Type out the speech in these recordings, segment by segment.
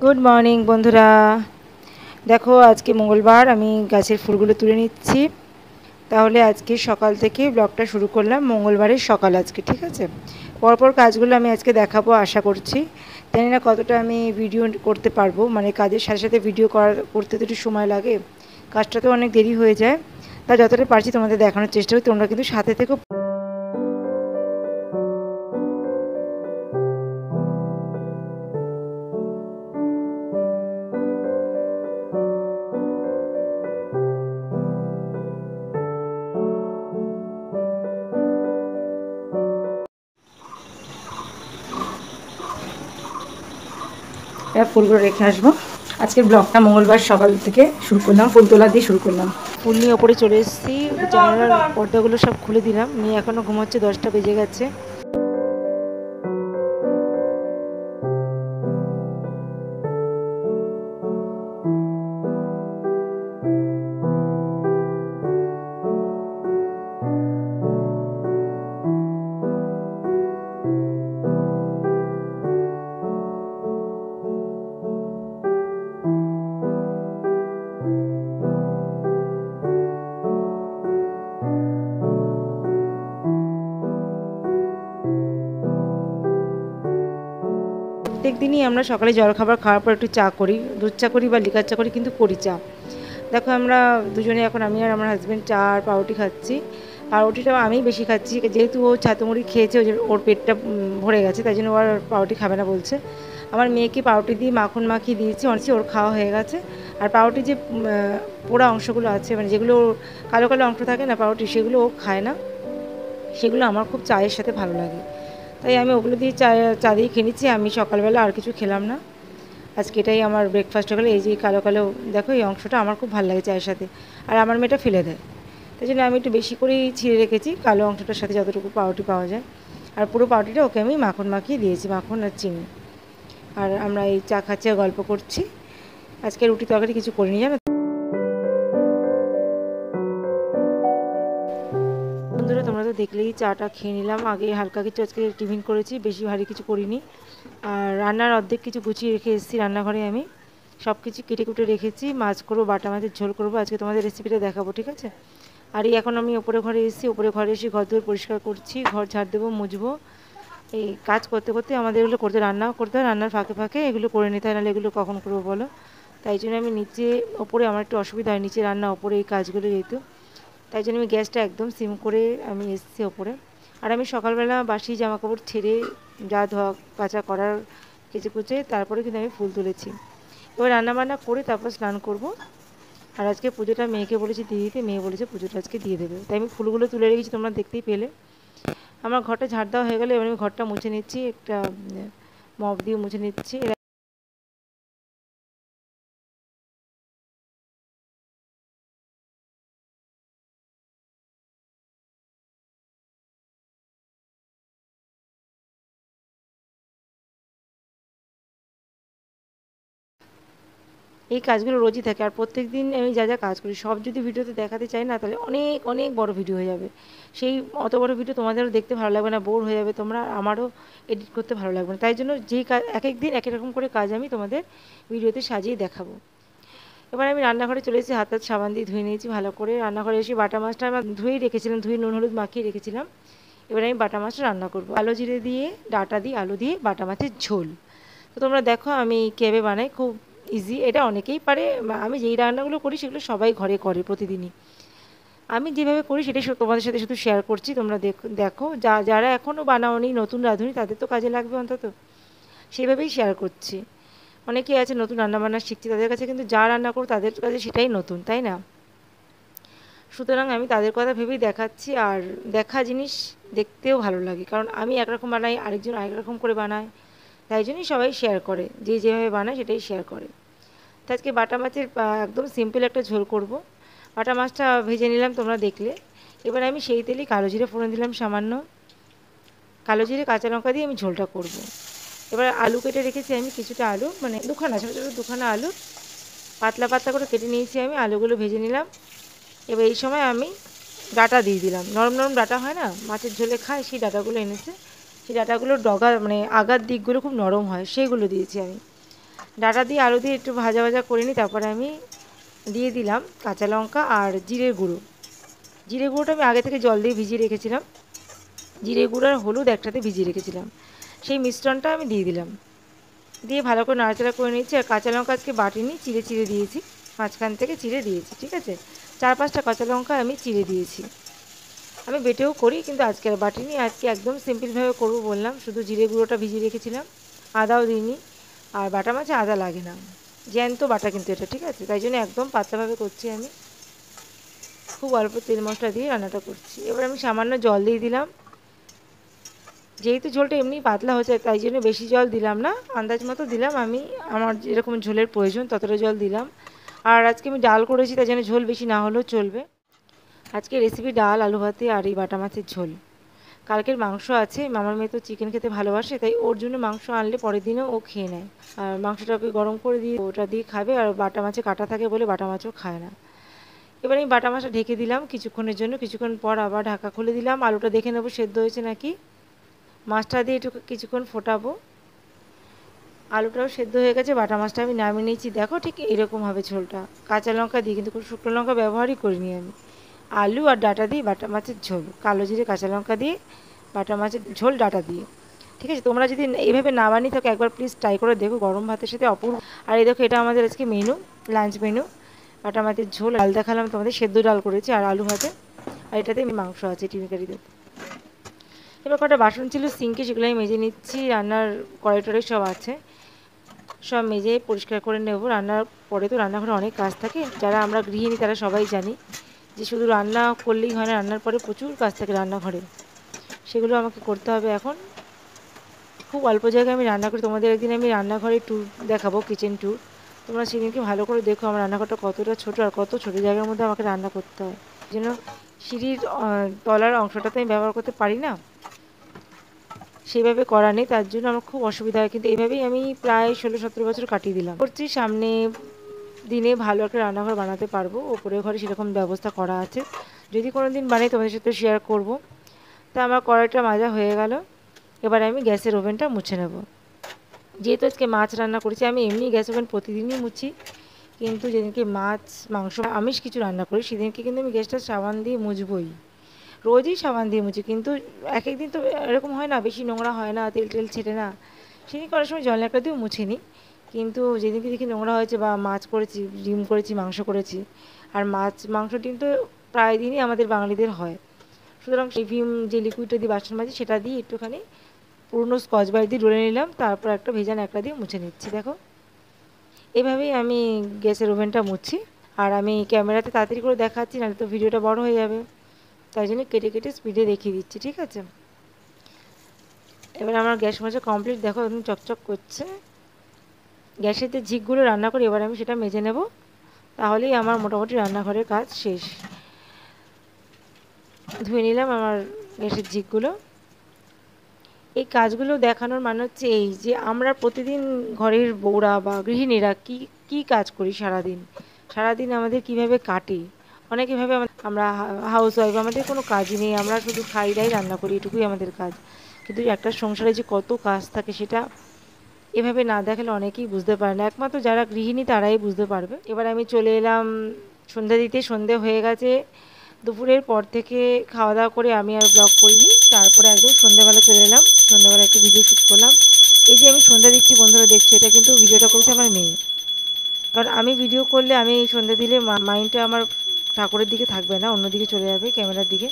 Good morning বন্ধুরা। দেখো আজকে মঙ্গলবার, আমি গাছের ফুলগুলো তুলে নিচ্ছি। তাহলে আজকে সকাল থেকে ব্লগটা শুরু করলাম, মঙ্গলবারের সকাল আজকে, ঠিক আছে। পরপর কাজগুলো আমি আজকে দেখাবো আশা করছি। জানি না কতটা আমি ভিডিও করতে পারবো, মানে কাজের সাথে সাথে ভিডিও করতে তো একটু সময় লাগে, কাজটা তো অনেক দেরি হয়ে যায়। তা যতটা পারছি তোমাদের দেখানোর চেষ্টা করি, তোমরা কিন্তু সাথে থেকেও। ফুলগুলো রেখে আসবো। আজকের ব্লগটা মঙ্গলবার সকাল থেকে শুরু করলাম, ফুল তোলা দিয়ে শুরু করলাম। ফুল নিয়ে ওপরে চলে এসেছি, জানালার পর্দাগুলো সব খুলে দিলাম। মেয়ে এখনও ঘুমাচ্ছে, 10টা বেজে গেছে। প্রত্যেক দিনই আমরা সকালে জলখাবার খাওয়ার পর একটু চা করি, দুধ চা করি বা লিকার চা করি, কিন্তু করি চা। দেখো আমরা দুজনে এখন, আমি আর আমার হাজব্যান্ড, চা আর পাউরুটি খাচ্ছি। পাউরুটিটাও আমি বেশি খাচ্ছি, যেহেতু ও ছাতুমুড়ি খেয়েছে, ওর পেটটা ভরে গেছে, তাই জন্য ও আর পাউরুটি খাবে না বলছে। আমার মেয়েকে পাউরুটি দিয়ে মাখন মাখিয়ে দিয়েছি, অনেক ওর খাওয়া হয়ে গেছে। আর পাউরুটির যে পোড়া অংশগুলো আছে, মানে যেগুলো কালো কালো অংশ থাকে না পাউরুটি, সেগুলো ও খায় না। সেগুলো আমার খুব চায়ের সাথে ভালো লাগে, তাই আমি ওগুলো দিয়ে চা দিয়ে খেয়ে নিচ্ছি। আমি সকালবেলা আর কিছু খেলাম না, আজকে এটাই আমার ব্রেকফাস্ট হয়ে গেলো। এই যে কালো কালো দেখো, এই অংশটা আমার খুব ভালো লাগে চায়ের সাথে, আর আমার মেয়েটা ফেলে দেয়, তাই জন্য আমি একটু বেশি করেই ছিঁড়ে রেখেছি কালো অংশটার সাথে যতটুকু পাউরুটি পাওয়া যায়। আর পুরো পাউরুটিটা ওকে আমি মাখন মাখিয়ে দিয়েছি, মাখন আর চিনি। আর আমরা এই চা খাচ্ছি আর গল্প করছি। আজকে রুটি তরকারি কিছু করিনি, জানো। বন্ধুরা তোমরা তো দেখলেই, চাটা খেয়ে নিলাম। আগে হালকা কিছু আজকে টিফিন করেছি, বেশি ভারী কিছু করিনি। আর রান্নার অর্ধেক কিছু গুছিয়ে রেখে এসেছি রান্নাঘরে, আমি সব কিছু কেটে কুটে রেখেছি। মাছ করবো, বাটা মাছের ঝোল করবো, আজকে তোমাদের রেসিপিটা দেখাবো, ঠিক আছে। আর এই এখন আমি ওপরে ঘরে এসেছি, ওপরে ঘরে এসে ঘর দুয়ার পরিষ্কার করছি, ঘর ঝাড় দেবো, মুছবো। এই কাজ করতে করতে আমাদের এগুলো করতে, রান্নাও করতে হয়, রান্নার ফাঁকে ফাঁকে এগুলো করে নিতে হয়, নাহলে এগুলো কখন করবো বলো। তাই জন্য আমি নিচে, ওপরে আমার একটু অসুবিধা হয়, নিচে রান্না, ওপরে এই কাজগুলো যেহেতু, তাই জন্য আমি গ্যাসটা একদম সিম করে আমি এসেছি ওপরে। আর আমি সকালবেলা বাসি জামাকাপড় ছেড়ে, যা ধোয়া কাচা করার কেচে কুচে, তারপরে কিন্তু আমি ফুল তুলেছি। এবার রান্নাবান্না করে তারপর স্নান করব। আর আজকে পুজোটা মেয়েকে বলেছি দিয়ে দিতে, মেয়ে বলেছে পুজোটা আজকে দিয়ে দেবে, তাই আমি ফুলগুলো তুলে রেখেছি, তোমরা দেখতেই পেলে। আমার ঘরটা ঝাড় দেওয়া হয়ে গেলে এবার আমি ঘরটা মুছে নিচ্ছি, একটা মপ দিয়ে মুছে নিচ্ছি। এই কাজগুলো রোজই থাকে, আর প্রত্যেক দিন আমি যা যা কাজ করি সব যদি ভিডিওতে দেখাতে চাই না, তাহলে অনেক অনেক বড় ভিডিও হয়ে যাবে। সেই অত বড় ভিডিও তোমাদেরও দেখতে ভালো লাগবে না, বোর হয়ে যাবে তোমরা, আমারও এডিট করতে ভালো লাগবে না। তাই জন্য যেই কাজ, এক এক দিন এক এক রকম করে কাজ আমি তোমাদের ভিডিওতে সাজিয়ে দেখাবো। এবার আমি রান্নাঘরে চলে এসেছি, হাত হাত সাবান দিয়ে ধুয়ে নিয়েছি ভালো করে। রান্নাঘরে এসে বাটা মাছটা আমার ধুয়েই রেখেছিলাম, ধুয়ে নুন হলুদ মাখিয়ে রেখেছিলাম। এবার আমি বাটা মাছটা রান্না করবো, আলু জিরে দিয়ে, ডাঁটা দিয়ে, আলু দিয়ে বাটা মাছের ঝোল। তো তোমরা দেখো আমি কীভাবে বানাই, খুব ইজি, এটা অনেকেই পারে। আমি যেই রান্নাগুলো করি সেগুলো সবাই ঘরে করে প্রতিদিনই। আমি যেভাবে করি সেটাই তোমাদের সাথে শুধু শেয়ার করছি, তোমরা দেখো যারা এখনও বানাওনি, নতুন রাঁধুনি, তাদের তো কাজে লাগবে অন্তত, সেইভাবেই শেয়ার করছি। অনেকেই আছে নতুন রান্নাবান্না শিখছি, তাদের কাছে কিন্তু যা রান্না করো তাদের কাছে সেটাই নতুন, তাই না। সুতরাং আমি তাদের কথা ভেবেই দেখাচ্ছি। আর দেখা জিনিস দেখতেও ভালো লাগে, কারণ আমি একরকম বানাই, আরেকজন আরেক রকম করে বানায়, তাই জন্যই সবাই শেয়ার করে, যে যেভাবে বানায় সেটাই শেয়ার করে। তো আজকে বাটা মাছের একদম সিম্পল একটা ঝোল করব। বাটা মাছটা ভেজে নিলাম, তোমরা দেখলে। এবার আমি সেই তেলেই কালো জিরে ফোড়ন দিলাম সামান্য, কালো জিরে কাঁচা লঙ্কা দিয়ে আমি ঝোলটা করব। এবার আলু কেটে রেখেছি আমি, কিছুটা আলু, মানে দুখানা, ছোটো ছোটো দুখানা আলু পাতলা পাতলা করে কেটে নিয়েছি আমি, আলুগুলো ভেজে নিলাম। এবার এই সময় আমি ডাঁটা দিয়ে দিলাম, নরম নরম ডাঁটা হয় না, মাছের ঝোলে খায়, সেই ডাঁটাগুলো এনেছে, সেই ডাঁটাগুলোর ডগা মানে আগার দিকগুলো খুব নরম হয়, সেইগুলো দিয়েছি আমি। ডাঁটা দিয়ে আলু দিয়ে একটু ভাজা ভাজা করে নিই, তারপরে আমি দিয়ে দিলাম কাঁচা লঙ্কা আর জিরের গুঁড়ো। জিরে গুঁড়োটা আমি আগে থেকে জল দিয়ে ভিজিয়ে রেখেছিলাম, জিরে গুঁড়ো আর হলুদ একসাথে ভিজিয়ে রেখেছিলাম, সেই মিশ্রণটা আমি দিয়ে দিলাম। দিয়ে ভালো করে নাড়াচাড়া করে নিচ্ছি। আর কাঁচা লঙ্কা আজকে বাটিনি, চিড়ে চিড়ে দিয়েছি, মাঝখান থেকে চিড়ে দিয়েছি, ঠিক আছে। 4-5টা কাঁচা লঙ্কা আমি চিড়ে দিয়েছি। আমি বেটেও করি, কিন্তু আজকে আর বাটিনি, আজকে একদম সিম্পলভাবে করবো বললাম। শুধু জিরে গুঁড়োটা ভিজিয়ে রেখেছিলাম, আদাও দিইনি। আর বাটা মাছে আদা লাগে না, জ্যান্ত বাটা কিন্তু এটা, ঠিক আছে। তাই জন্য একদম পাতলাভাবে করছি আমি, খুব অল্প তেল মশলা দিয়ে রান্নাটা করছি। এবার আমি সামান্য জল দিয়ে দিলাম, যেহেতু ঝোলটা এমনি পাতলা হচ্ছে তাই জন্য বেশি জল দিলাম না, আন্দাজ মতো দিলাম আমি, আমার যেরকম ঝোলের প্রয়োজন ততটা জল দিলাম। আর আজকে আমি ডাল করেছি, তাই জন্য ঝোল বেশি না হলেও চলবে। আজকে রেসিপি ডাল, আলু ভাতে আর এই বাটা মাছের ঝোল। কালকের মাংস আছে, আমার মেয়ে তো চিকেন খেতে ভালোবাসে, তাই ওর জন্য মাংস আনলে পরের দিনও ও খেয়ে নেয়। আর মাংসটাকে গরম করে দিয়ে ওটা দিয়ে খাবে, আর বাটা মাছে কাটা থাকে বলে বাটা মাছও খায় না। এবার আমি বাটা মাছটা ঢেকে দিলাম কিছুক্ষণের জন্য, কিছুক্ষণ পর আবার ঢাকা খুলে দিলাম। আলুটা দেখে নেবো সেদ্ধ হয়েছে নাকি, মাছটা দিয়ে একটু কিছুক্ষণ ফোটাবো। আলুটাও সেদ্ধ হয়ে গেছে, বাটা মাছটা আমি নামিয়ে নিয়েছি। দেখো ঠিক এরকম হবে ঝোলটা, কাঁচা লঙ্কা দিয়ে, কিন্তু কোনো শুকনো লঙ্কা ব্যবহারই করিনি আমি। আলু আর ডাঁটা দিয়ে বাটা মাছের ঝোল, কালো জিরে কাঁচা লঙ্কা দিয়ে বাটা মাছের ঝোল ডাঁটা দিয়ে, ঠিক আছে। তোমরা যদি এইভাবে না বানিয়ে থাকো একবার প্লিজ ট্রাই করে দেখো, গরম ভাতের সাথে অপূর্ব। আর এই দেখো এটা আমাদের আজকে মেনু, লাঞ্চ মেনু, বাটা মাছের ঝোল। ডাল দেখালাম তোমাদের, সেদ্ধ ডাল করেছি আর আলু ভাতে, আর এটাতে মাংস আছে টিমিকারিতে। এবার কটা বাসন ছিল সিঙ্কে, সেগুলো আমি মেজে নিচ্ছি। রান্নার কড়াই টড়াই সব আছে, সব মেজে পরিষ্কার করে নেব। রান্নার পরে তো রান্নাঘরে অনেক কাজ থাকে, যারা আমরা গৃহিণী তারা সবাই জানি যে শুধু রান্না করলেই হয় না, রান্নার পরে প্রচুর কাজ থাকে রান্নাঘরে, সেগুলো আমাকে করতে হবে। এখন খুব অল্প জায়গায় আমি রান্না করি, তোমাদের একদিন আমি রান্নাঘরে ট্যুর দেখাবো, কিচেন ট্যুর। তোমরা সেদিনকে ভালো করে দেখো আমার রান্নাঘরটা কতটা ছোটো, আর কত ছোটো জায়গার মধ্যে আমাকে রান্না করতে হয়। এই জন্য সিঁড়ির তলার অংশটা তো আমি ব্যবহার করতে পারি না, সেইভাবে করা নেই, তার জন্য আমার খুব অসুবিধা হয়। কিন্তু এইভাবেই আমি প্রায় 16-17 বছর কাটিয়ে দিলাম করছি। সামনে দিনে ভালো একটা রান্নাঘর বানাতে পারবো, ওপরের ঘরে সেরকম ব্যবস্থা করা আছে, যদি কোনো দিন বানাই তোমাদের সাথে শেয়ার করব। তা আমার কড়াইটা মাজা হয়ে গেল, এবার আমি গ্যাসের ওভেনটা মুছে নেব। যেহেতু আজকে মাছ রান্না করেছি, আমি এমনি গ্যাস ওভেন প্রতিদিনই মুছি, কিন্তু যেদিনকে মাছ মাংস আমিষ কিছু রান্না করি সেদিনকে কিন্তু আমি গ্যাসটা সাবান দিয়ে মুছবই, রোজই সাবান দিয়ে মুছি। কিন্তু এক একদিন তো এরকম হয় না, বেশি নোংরা হয় না, তেল টেল ছেটে না, সেদিন করার সময় জল ন্যাকড়া দিয়েও মুছে নিই। কিন্তু যেদিনকে দেখি নোংরা হয়েছে, বা মাছ করেছি, ডিম করেছি, মাংস করেছি, আর মাছ মাংস ডিম তো প্রায় দিনই আমাদের বাঙালিদের হয়, সুতরাং সেই ভিম যে লিকুইডটা দিয়ে বাসন মাজি সেটা দিয়ে একটুখানি পুরনো স্কচ ব্রাইট দিয়ে ডলে নিলাম, তারপর একটা ভেজা ন্যাকড়া দিয়ে মুছে নিচ্ছি। দেখো এভাবেই আমি গ্যাসের ওভেনটা মুছি। আর আমি ক্যামেরাতে তাড়াতাড়ি করে দেখাচ্ছি, নাহলে তো ভিডিওটা বড় হয়ে যাবে, তাই জন্য কেটে কেটে স্পিডে দেখিয়ে দিচ্ছি, ঠিক আছে। এবার আমার গ্যাস মাজা কমপ্লিট, দেখো একদম চকচক করছে। গ্যাসের যে ঝিকগুলো রান্না করি এবার আমি সেটা মেজে নেব, তাহলেই আমার মোটামুটি রান্নাঘরের কাজ শেষ। ধুয়ে নিলাম আমার গ্যাসের ঝিকগুলো। এই কাজগুলো দেখানোর মানে হচ্ছে এই যে আমরা প্রতিদিন ঘরের বউরা বা গৃহিণীরা কি কি কাজ করি সারাদিন, সারাদিন আমাদের কিভাবে কাটে। অনেকে ভাবে আমরা হাউস ওয়াইফ, আমাদের কোনো কাজই নেই, আমরা শুধু খাই দাই রান্না করি, এটুকুই আমাদের কাজ। কিন্তু একটা সংসারে যে কত কাজ থাকে সেটা এভাবে না দেখালে অনেকেই বুঝতে পারে না, একমাত্র যারা গৃহিণী তারাই বুঝতে পারবে। এবার আমি চলে এলাম সন্ধ্যা দিতে, সন্ধে হয়ে গেছে। দুপুরের পর থেকে খাওয়া দাওয়া করে আমি আর ব্লগ করিনি, তারপরে একদম সন্ধ্যাবেলা চলে এলাম, সন্ধ্যাবেলা একটু ভিডিও শ্যুট করলাম। এই যে আমি সন্ধ্যা দিচ্ছি বন্ধুরা দেখছো, এটা কিন্তু ভিডিওটা করেছে আমার মেয়ে। কারণ আমি ভিডিও করলে, আমি সন্ধ্যা দিলে মাইন্ডটা আমার ঠাকুরের দিকে থাকবে না, অন্যদিকে চলে যাবে ক্যামেরার দিকে।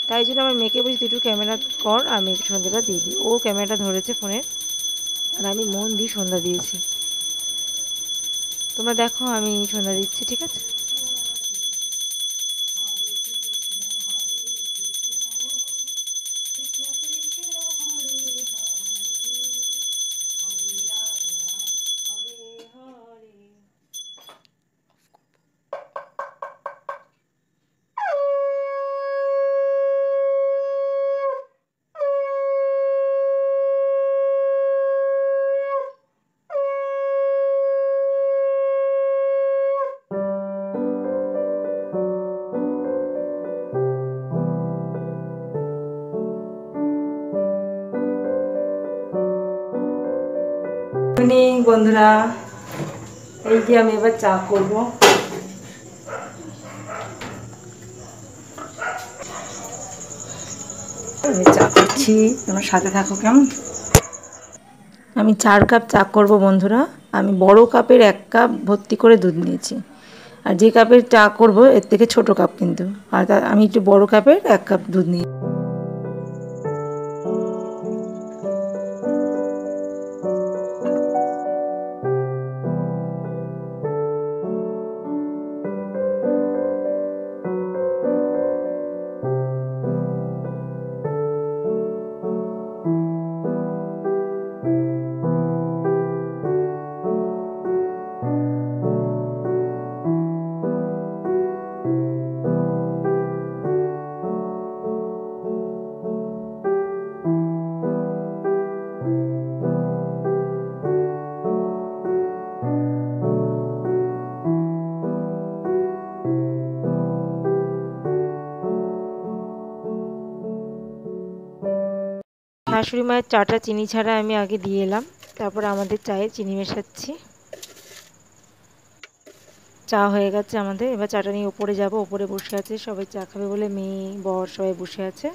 তাই জন্য আমার মেয়েকে বলছি তুই একটু ক্যামেরা কর, আমি সন্ধ্যাটা দিয়ে দিই। ও ক্যামেরাটা ধরেছে ফোনের, আর আমি মন দিয়ে সন্ধ্যা দিয়েছি। তোমরা দেখো আমি সন্ধ্যা দিচ্ছি, ঠিক আছে। ইভিনিং বন্ধুরা, এই যে আমি এবার চা করব। আমি চা করছি, তোমার সাথে থাকো কেমন। আমি 4 কাপ চা করব বন্ধুরা। আমি বড় কাপের 1 কাপ ভর্তি করে দুধ নিয়েছি, আর যে কাপের চা করব এর থেকে ছোট কাপ কিন্তু, আর আমি একটু বড় কাপের 1 কাপ দুধ নিই। শাশুড়ি মায়ের চাটা চিনি ছাড়া আমি আগে দিয়ে এলাম, তারপরে আমাদের চায়ে চিনি মেশাচ্ছি। চা হয়ে গেছে আমাদের, এবার চাটা নিয়ে ওপরে যাব। ওপরে বসে আছে সবাই চা খাবে বলে, মেয়ে বর সবাই বসে আছে,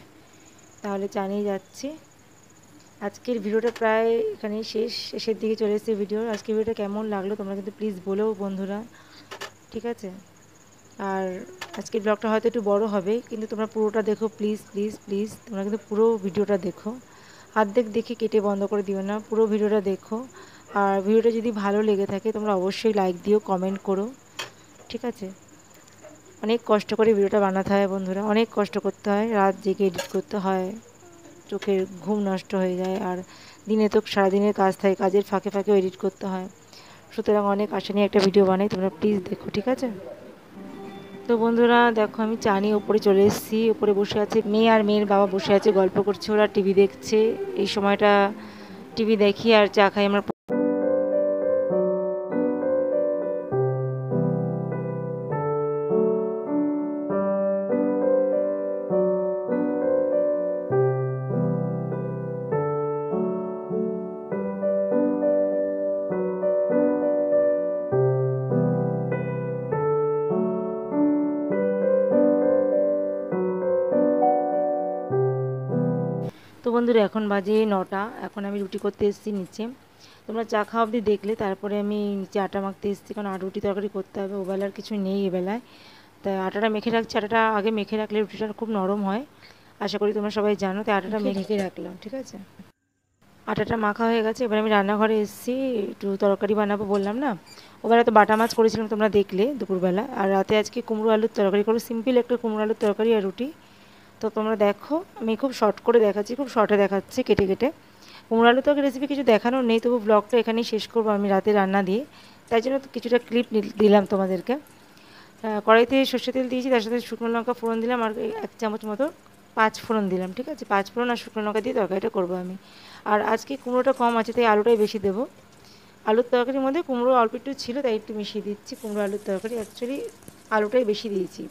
তাহলে চা নিয়ে যাচ্ছি। আজকের ভিডিওটা প্রায় এখানেই শেষের দিকে চলে এসেছে ভিডিওর। আজকের ভিডিওটা কেমন লাগলো তোমরা কিন্তু প্লিজ বলো বন্ধুরা, ঠিক আছে। আর আজকের ব্লগটা হয়তো একটু বড় হবে, কিন্তু তোমরা পুরোটা দেখো প্লিজ প্লিজ প্লিজ, তোমরা কিন্তু পুরো ভিডিওটা দেখো, অর্ধেক দেখে কেটে বন্ধ করে দিও না, পুরো ভিডিওটা দেখো। আর ভিডিওটা যদি ভালো লেগে থাকে তোমরা অবশ্যই লাইক দিও, কমেন্ট করো, ঠিক আছে। অনেক কষ্ট করে ভিডিওটা বানাতে হয় বন্ধুরা, অনেক কষ্ট করতে হয়, রাত জেগে এডিট করতে হয়, চোখের ঘুম নষ্ট হয়ে যায়, আর দিনে তো সারাদিনের কাজ থাকে, কাজের ফাঁকে ফাঁকেও এডিট করতে হয়। সুতরাং অনেক আশা নিয়ে একটা ভিডিও বানাই, তোমরা প্লিজ দেখো, ঠিক আছে। তো বন্ধুরা দেখো, আমি চা নিয়ে ওপরে চলে এসেছি। ওপরে বসে আছে মেয়ে, আর মেয়ের বাবা বসে আছে গল্প করছে, ওরা টিভি দেখছে। এই সময়টা টিভি দেখি আর চা খাই আমরা। তো বন্ধুরা এখন বাজে 9টা, এখন আমি রুটি করতে এসেছি নিচে। তোমরা চা খাওয়া অবধি দেখলে, তারপরে আমি নিচে আটা মাখতে এসেছি, কারণ আর রুটি তরকারি করতে হবে, ওবেলার কিছু নেই এবেলায়। তাই আটাটা মেখে রাখছি। আটাটা আগে মেখে রাখলে রুটিটা খুব নরম হয়, আশা করি তোমরা সবাই জানো। তাই আটাটা মেখে রাখলাম, ঠিক আছে। আটাটা মাখা হয়ে গেছে, এবার আমি রান্নাঘরে এসেছি, একটু তরকারি বানাবো বললাম না। ওবেলা তো বাটা মাছ করেছিলাম তোমরা দেখলে দুপুরবেলা, আর রাতে আজকে কুমড়ো আলুর তরকারি করবো, সিম্পল একটা কুমড়ো আলুর তরকারি আর রুটি। তো তোমরা দেখো, আমি খুব শর্ট করে দেখাচ্ছি, খুব শর্টে দেখাচ্ছি কেটে কেটে। কুমড়ো আলুর তরকারি রেসিপি কিছু দেখানোর নেই, তবু ব্লগটা এখানেই শেষ করবো আমি রাতে রান্না দিয়ে, তাই জন্য তো কিছুটা ক্লিপ দিলাম তোমাদেরকে। কড়াইতে সর্ষে তেল দিয়েছি, তার সাথে শুকনো লঙ্কা ফোড়ন দিলাম, আর 1 চামচ মতো 5 ফোড়ন দিলাম, ঠিক আছে। 5 ফোড়ন আর শুকনো লঙ্কা দিয়ে তরকারিটা করবো আমি। আর আজকে কুমড়োটা কম আছে, তাই আলুটাই বেশি দেবো। আলুর তরকারির মধ্যে কুমড়ো অল্প একটু ছিল, তাই একটু মিশিয়ে দিচ্ছি। কুমড়ো আলুর তরকারি অ্যাকচুয়ালি আলুটাই বেশি দিয়েছি,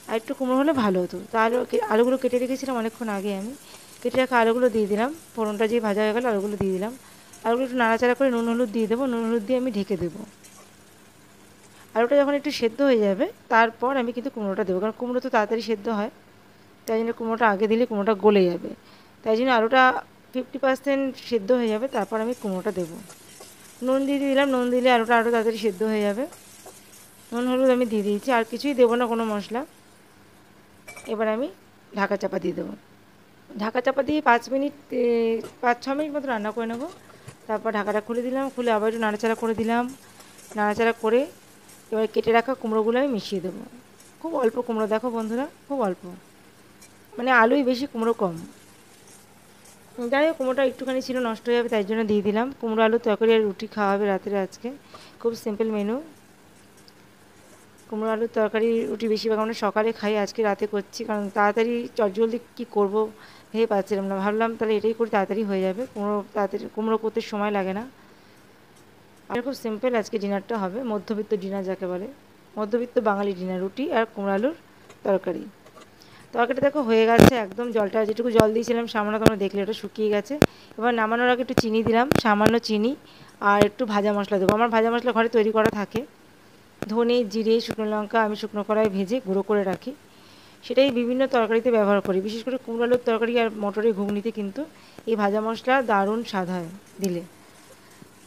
আর একটু কুমড়ো হলে ভালো হতো। তো আলুগুলো কেটে রেখেছিলাম অনেকক্ষণ আগে, আমি কেটে রাখা আলুগুলো দিয়ে দিলাম। ফোড়নটা যে ভাজা হয়ে গেল, আলুগুলো দিয়ে দিলাম। আলুগুলো একটু নাড়াচাড়া করে নুন হলুদ দিয়ে দেবো, নুন হলুদ দিয়ে আমি ঢেকে দেবো। আলুটা যখন একটু সেদ্ধ হয়ে যাবে, তারপর আমি কিন্তু কুমড়োটা দেবো, কারণ কুমড়ো তো তাড়াতাড়ি সেদ্ধ হয়, তাই জন্য কুমড়োটা আগে দিলে কুমড়োটা গলে যাবে। তাই জন্য আলুটা 50% সেদ্ধ হয়ে যাবে, তারপর আমি কুমড়োটা দেবো। নুন দিয়ে দিলাম, নুন দিলে আলুটা আরও তাড়াতাড়ি সেদ্ধ হয়ে যাবে। নুন হলুদ আমি দিয়ে দিয়েছি, আর কিছুই দেবো না, কোনো মশলা। এবার আমি ঢাকা চাপা দিয়ে দেবো। ঢাকা চাপা দিয়ে 5 মিনিট 5-6 মিনিট মতো রান্না করে নেবো। তারপর ঢাকাটা খুলে দিলাম, খুলে আবার একটু নাড়াচাড়া করে দিলাম। নাড়াচাড়া করে এবার কেটে রাখা কুমড়োগুলো আমি মিশিয়ে দেবো। খুব অল্প কুমড়ো, দেখো বন্ধুরা, খুব অল্প, মানে আলুই বেশি কুমড়ো কম। যাই হোক, কুমড়োটা একটুখানি ছিল, নষ্ট হয়ে যাবে, তাই জন্য দিয়ে দিলাম। কুমড়ো আলুর তরকারি আর রুটি খাওয়া হবে রাত্রে আজকে, খুব সিম্পল মেনু। কুমড়ো আলুর তরকারি রুটি বেশিরভাগ আমরা সকালে খাই, আজকে রাতে করছি, কারণ তাড়াতাড়ি চটজলদি কী করবো ভেবে পাচ্ছিলাম না, ভাবলাম তাহলে এটাই করি, তাড়াতাড়ি হয়ে যাবে। তাড়াতাড়ি কুমড়ো করতে সময় লাগে না। আর খুব সিম্পল আজকে ডিনারটা হবে, মধ্যবিত্ত ডিনার যাকে বলে, মধ্যবিত্ত বাঙালি ডিনার, রুটি আর কুমড়ো আলুর তরকারি। তরকারিটা দেখো হয়ে গেছে একদম, জলটা যেটুকু জল দিয়েছিলাম সামান্য তোমরা দেখলে ওটা শুকিয়ে গেছে। এবার নামানোর আগে একটু চিনি দিলাম, সামান্য চিনি, আর একটু ভাজা মশলা দেবো। আমার ভাজা মশলা ঘরে তৈরি করা থাকে, ধনে, জিরে, শুকনো লঙ্কা আমি শুকনো কড়াই ভেজে গুঁড়ো করে রাখি, সেটাই বিভিন্ন তরকারিতে ব্যবহার করি। বিশেষ করে কুমড়ো আলুর তরকারি আর মটরের ঘুগনিতে কিন্তু এই ভাজা মশলা দারুণ স্বাদ হয় দিলে।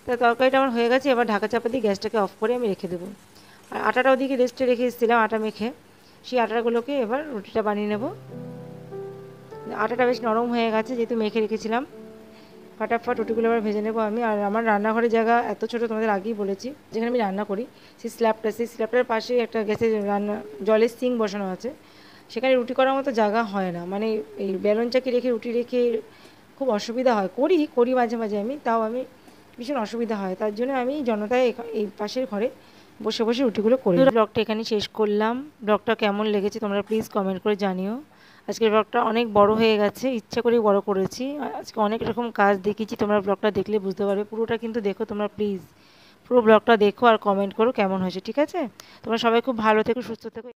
তা তরকারিটা আমার হয়ে গেছে, এবার ঢাকা চাপা দিয়ে গ্যাসটাকে অফ করে আমি রেখে দেবো। আর আটাটা ওদিকে রেস্টে রেখে এসেছিলাম আটা মেখে, সেই আটাগুলোকে এবার রুটিটা বানিয়ে নেব। আটাটা বেশ নরম হয়ে গেছে যেহেতু মেখে রেখেছিলাম, ফাটাফাট রুটিগুলো এবার ভেজে নেবো আমি। আর আমার রান্নাঘরের জায়গা এত ছোটো, তোমাদের আগেই বলেছি, যেখানে আমি রান্না করি সেই স্ল্যাবটার পাশেই একটা গ্যাসের জলের সিঙ্ক বসানো আছে। সেখানে রুটি করার মতো জায়গা হয় না, মানে এই বেলন চাকি রেখে রুটি রেখে খুব অসুবিধা হয়। করি মাঝে মাঝে আমি, তাও আমি ভীষণ অসুবিধা হয়, তার জন্য আমি জনতায় এই পাশের ঘরে বসে বসে রুটিগুলো করি। ব্লগটা এখানে শেষ করলাম। ব্লগটা কেমন লেগেছে তোমরা প্লিজ কমেন্ট করে জানিও। আজকের ব্লগটা অনেক বড় হয়ে গেছে, ইচ্ছা করেই বড় করেছি। আজকে অনেক রকম কাজ দেখিয়েছি, তোমরা ব্লগটা দেখলে বুঝতে পারবে। পুরোটা কিন্তু দেখো তোমরা প্লিজ, পুরো ব্লগটা দেখো আর কমেন্ট করো কেমন হয়েছে, ঠিক আছে? তোমরা সবাই খুব ভালো থেকো, সুস্থ থেকো।